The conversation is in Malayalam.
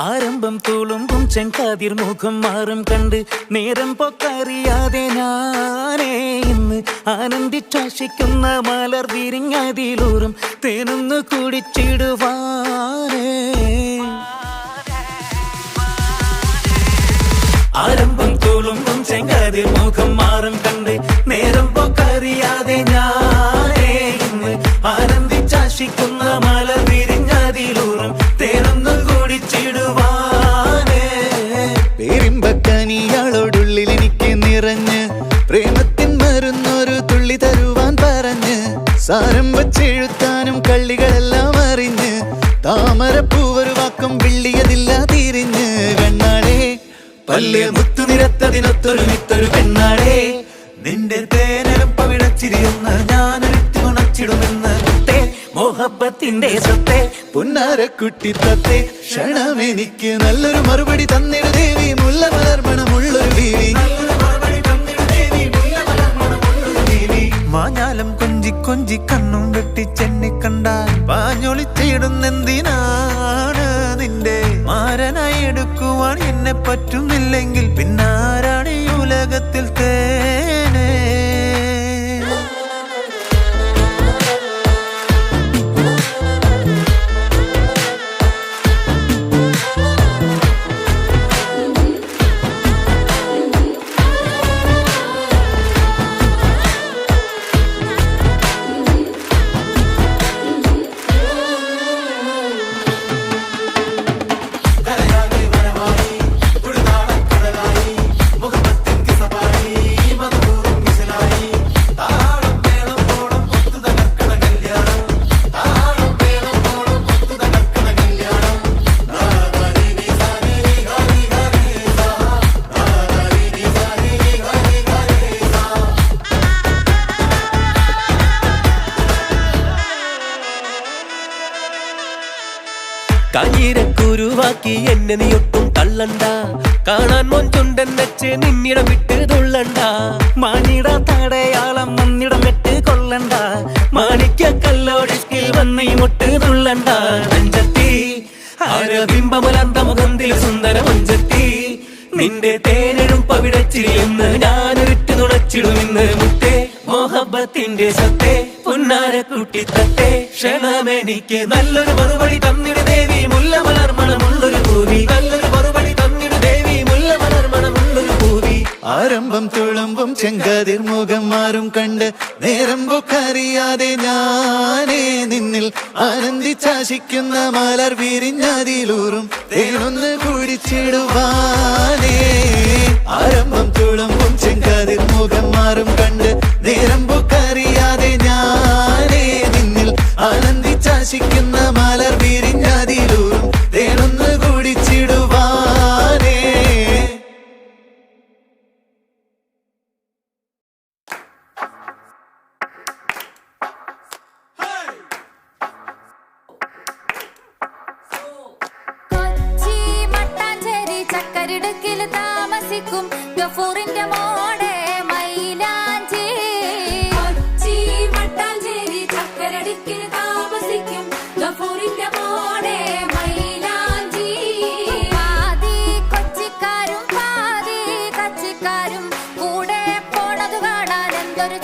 ആരംഭം തുളുമ്പും ചെങ്കാതിർ മുഖം മാറും കണ്ട് നേരം പൊക്കറിയാതെ ഞാനേ ഇന്ന് ആനന്ദിച്ചാശിക്കുന്ന മലർ വിരിഞ്ഞതിലൂറും തേനൊന്ന് കുടിച്ചിടുവാനേ. ആരംഭം തുളുമ്പും ചെങ്കാതിർ മുഖം മാറും കണ്ട് നേരം പൊക്കറിയാതെ ഞാനേ ഇന്ന് ആനന്ദിച്ചാശിക്കുന്ന മലർ വിരിഞ്ഞതിലൂറും തേനൊന്ന് കുടിച്ചിടുവാനേ. പേരിമ്പക്കനിയാളോടുള്ളിൽ എനിക്ക് നിറഞ്ഞ് പ്രേമത്തിൻ മരുന്നൊരു തുള്ളി തരുവാൻ പറഞ്ഞ് സാരം വച്ചെഴുത്താനും കള്ളികളെല്ലാം അറിഞ്ഞ് താമരപ്പൂവൊരു വാക്കും വിള്ളിയതില്ല തിരിഞ്ഞ് കണ്ണാടേ പല്ല് മുത്തു നിരത്തതിനൊത്തൊരു മിത്തൊരു പെണ്ണാടേ നിന്റെ തേനലും പവിടച്ചിരിയെന്ന് ഞാനൊരുത്തി ഉണച്ചിടുമെന്ന് മോഹബത്തിന്റെ സ്വത്തെ പുന്നാരക്കുട്ടി തത്തെ ക്ഷണമെനിക്ക് നല്ലൊരു മറുപടി തന്നിട ദേവി മുല്ല മലർമണമുള്ളൊരു ബീവി. മാഞ്ഞാലം കൊഞ്ചി കൊഞ്ചി കണ്ണും വെട്ടി ചെന്നി കണ്ടാൽ പാഞ്ഞൊളിച്ചിടുന്നെന്തിനാണ് നിന്റെ മാരനായി എടുക്കുവാൻ എന്നെ പറ്റുന്നില്ലെങ്കിൽ പിന്നാരാണ് ഈ ഉലകത്തിൽ തേനേ. കാഞ്ഞിരക്കുരുവാക്കി എന്നെ നീ ഒട്ടും തള്ളണ്ട, കാണാൻ മൊഞ്ചുണ്ടൻ വെച്ച് നിന്നിടം വിട്ട് തുള്ളണ്ട. മാനിട തടയാളം ഒന്നിടം വെട്ട് കൊള്ളണ്ട, മാണിക്ക കല്ലോടിസ്കിൽ വന്ന് ഈ മുട്ട് തുള്ളണ്ട. അഞ്ചത്തി ആരബിംബമലർന്ന മുഖത്തിൽ സുന്ദര മഞ്ചത്തി നിന്റെ തേനെഴും പവിടച്ചിരിയെന്ന് ഞാനൊരുറ്റ് നുണച്ചിടുമെന്ന് മുത്തേ മോഹബത്തിന്റെ സത്തേ പുന്നാരക്കുട്ടി തത്തേ ക്ഷണമെനിക്ക് നല്ലൊരു മറുപടി തന്നിട ദേവി മുല്ല മലർമണമുള്ളൊരു പൂവി. നല്ലൊരു മറുപടി തന്നിട ദേവി മുല്ല മലർമണമുള്ളൊരു പൂവി. ആരംഭം തുളുമ്പും ചെങ്കാതിർ മുഖം മാറും കണ്ട് നേരം പൊക്കറിയാതെ ഞാനേ നിന്നിൽ ആനന്ദിച്ചാശിക്കുന്ന മലർ വിരിഞ്ഞതിലൂറും തേനൊന്ന് കുടിച്ചിടുവാനേ. ആരംഭം തുളുമ്പും ചെങ്കാതിർ മുഖം മാറും കണ്ട് നേരം പൊക്കറിയാതെ ഞാനേ നിന്നിൽ ആനന്ദിച്ചാശിക്കുന്ന മലർ വിരിഞ്ഞതിലൂറും തേനൊന്ന് കുടിച്ചിടുവാനേ. ചക്കരിടുക്കിൽ താമസിക്കും ഗഫൂറിന്റെ മോടെ മൈലാഞ്ചി. കൊച്ചി മട്ടാഞ്ചേരി ചക്കരടുക്കിൽ താമസിക്കും ഗഫൂറിന്റെ മോടെ മൈലാഞ്ചി. പാതി കൊച്ചിക്കാരും പാതി കച്ചിക്കാരും കൂടെ പോണത് കാണാൻ എന്തൊരു